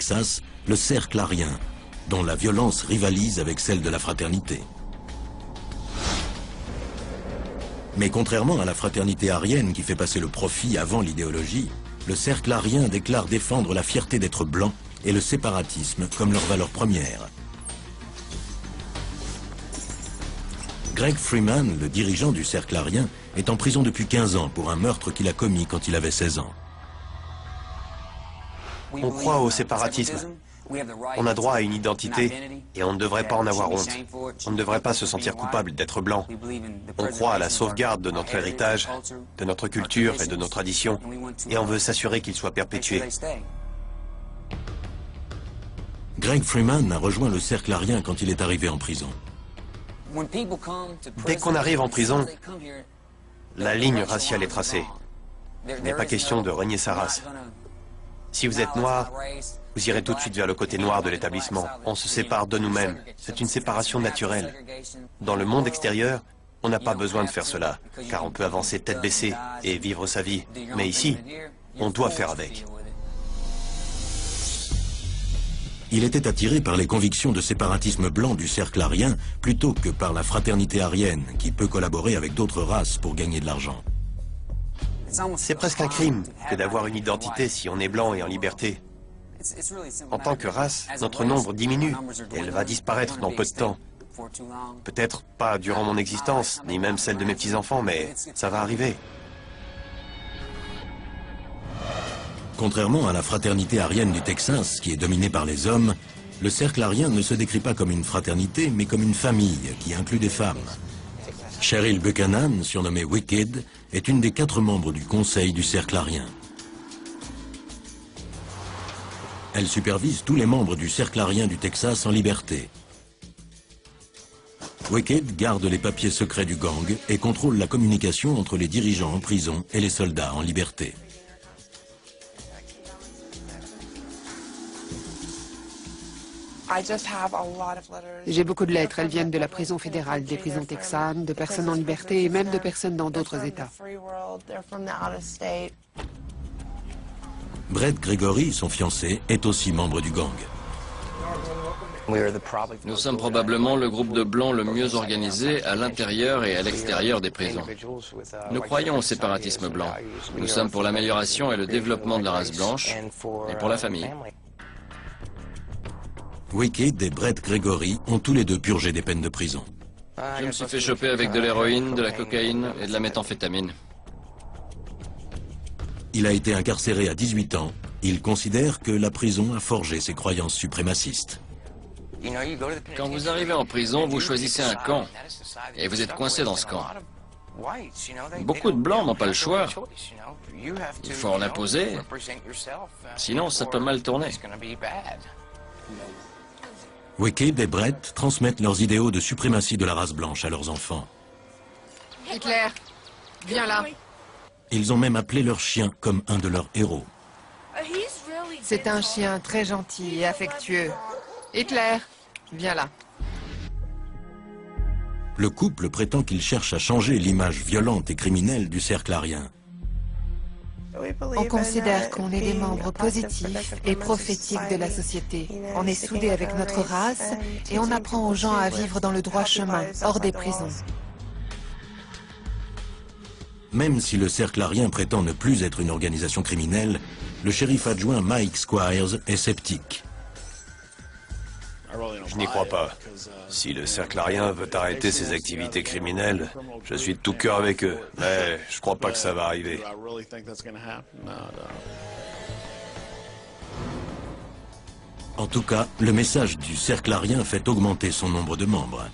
Texas, le cercle arien, dont la violence rivalise avec celle de la fraternité. Mais contrairement à la fraternité arienne qui fait passer le profit avant l'idéologie, le cercle arien déclare défendre la fierté d'être blanc et le séparatisme comme leur valeur première. Greg Freeman, le dirigeant du cercle arien, est en prison depuis 15 ans pour un meurtre qu'il a commis quand il avait 16 ans. On croit au séparatisme. On a droit à une identité et on ne devrait pas en avoir honte. On ne devrait pas se sentir coupable d'être blanc. On croit à la sauvegarde de notre héritage, de notre culture et de nos traditions, et on veut s'assurer qu'il soit perpétué. Greg Freeman a rejoint le cercle arien quand il est arrivé en prison. Dès qu'on arrive en prison, la ligne raciale est tracée. Il n'est pas question de renier sa race. Si vous êtes noir, vous irez tout de suite vers le côté noir de l'établissement. On se sépare de nous-mêmes. C'est une séparation naturelle. Dans le monde extérieur, on n'a pas besoin de faire cela, car on peut avancer tête baissée et vivre sa vie. Mais ici, on doit faire avec. Il était attiré par les convictions de séparatisme blanc du cercle arien plutôt que par la fraternité arienne qui peut collaborer avec d'autres races pour gagner de l'argent. C'est presque un crime que d'avoir une identité si on est blanc et en liberté. En tant que race, notre nombre diminue et elle va disparaître dans peu de temps. Peut-être pas durant mon existence, ni même celle de mes petits-enfants, mais ça va arriver. Contrairement à la fraternité arienne du Texas, qui est dominée par les hommes, le cercle arien ne se décrit pas comme une fraternité, mais comme une famille qui inclut des femmes. Cheryl Buchanan, surnommée Wicked, est une des 4 membres du conseil du cercle arien. Elle supervise tous les membres du cercle arien du Texas en liberté. Wicked garde les papiers secrets du gang et contrôle la communication entre les dirigeants en prison et les soldats en liberté. J'ai beaucoup de lettres, elles viennent de la prison fédérale, des prisons texanes, de personnes en liberté et même de personnes dans d'autres États. Brett Gregory, son fiancé, est aussi membre du gang. Nous sommes probablement le groupe de blancs le mieux organisé à l'intérieur et à l'extérieur des prisons. Nous croyons au séparatisme blanc. Nous sommes pour l'amélioration et le développement de la race blanche et pour la famille. Wicked et Brett Gregory ont tous les deux purgé des peines de prison. Je me suis fait choper avec de l'héroïne, de la cocaïne et de la méthamphétamine. Il a été incarcéré à 18 ans. Il considère que la prison a forgé ses croyances suprémacistes. Quand vous arrivez en prison, vous choisissez un camp et vous êtes coincé dans ce camp. Beaucoup de blancs n'ont pas le choix. Il faut en imposer, sinon ça peut mal tourner. Wicked et Brett transmettent leurs idéaux de suprématie de la race blanche à leurs enfants. Hitler, viens là. Ils ont même appelé leur chien comme un de leurs héros. C'est un chien très gentil et affectueux. Hitler, viens là. Le couple prétend qu'il cherche à changer l'image violente et criminelle du cercle arien. On considère qu'on est des membres positifs et prophétiques de la société. On est soudés avec notre race et on apprend aux gens à vivre dans le droit chemin, hors des prisons. Même si le cercle arien prétend ne plus être une organisation criminelle, le shérif adjoint Mike Squires est sceptique. Je n'y crois pas. Si le cercle arien veut arrêter ses activités criminelles, je suis de tout cœur avec eux. Mais je crois pas que ça va arriver. En tout cas, le message du cercle arien fait augmenter son nombre de membres.